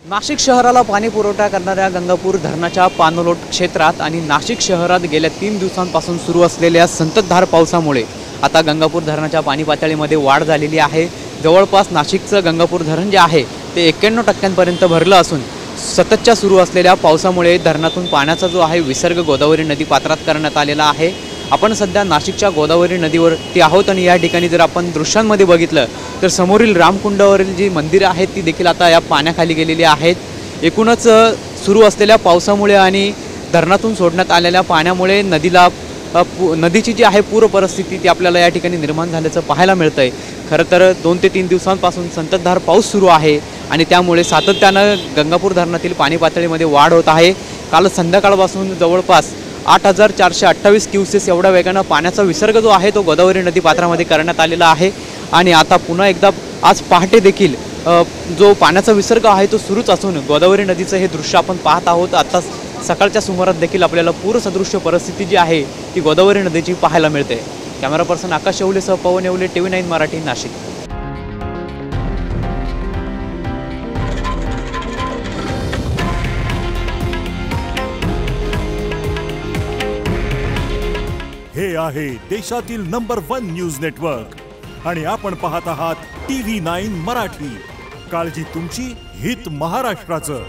नाशिक शहराला पाणी पुरवठा करणाऱ्या गंगापूर धरणाच्या पाणलोट क्षेत्रात आणि नाशिक शहरात गेल्या 3 दिवसांपासून सुरू असलेल्या संततधार पावसामुळे आता गंगापूर धरणाच्या पाणी पातळीमध्ये वाढ झालेली आहे। जवळपास नाशिकचं गंगापूर धरण जे आहे ते 91% भरलं असून सततच्या सुरू असलेल्या पावसामुळे धरणातून पाण्याचा जो आहे विसर्ग गोदावरी नदी पात्रात करण्यात आलेला आहे। आपण सध्या नाशिकच्या गोदावरी नदीवरती आहोत आणि या ठिकाणी जर आपण दृश्यांमध्ये बघितलं तर समोरील रामकुंडावरील जी मंदिरं आहेत ती देखील आता या पाण्याखाली गेलेली आहेत। एकूणच सुरू असलेल्या पावसामुळे आणि धरणातून सोडण्यात आलेल्या पाण्यामुळे नदीची जी आहे पूर परिस्थिती ती आपल्याला या ठिकाणी निर्माण झाल्याचं पाहायला मिळतंय। खरं तर 2 ते 3 दिवसांपासून संततधार पाऊस सुरू आहे आणि त्यामुळे सातत्यानं गंगापूर धरणातील पाणी पातळीमध्ये वाढ होत आहे। काल संध्याकाळपासून जवळपास 8428 क्यूसेस एवढ्या वेगानं पाण्याचा विसर्ग जो आहे तो गोदावरी नदी पात्रामध्ये करण्यात आलेला आहे आणि आता पुन्हा एकदा आज पहाटे देखील जो पाण्याचा विसर्ग आहे तो सुरूच असून गोदावरी नदीचं हे दृश्य आपण पाहत आहोत। आता सकाळच्या सुमारात देखील आपल्याला पूरसदृश्य परिस्थिती जी आहे ती गोदावरी नदीची पाहायला मिळते। कॅमेरा पर्सन आकाश येवलेसह पवन येवले, TV9 मराठी, नाशिक। हे आहे देशातील नंबर 1 न्यूज नेटवर्क आणि आपण पाहत आहात TV9 मराठी। काळजी तुमची, हित महाराष्ट्राचं।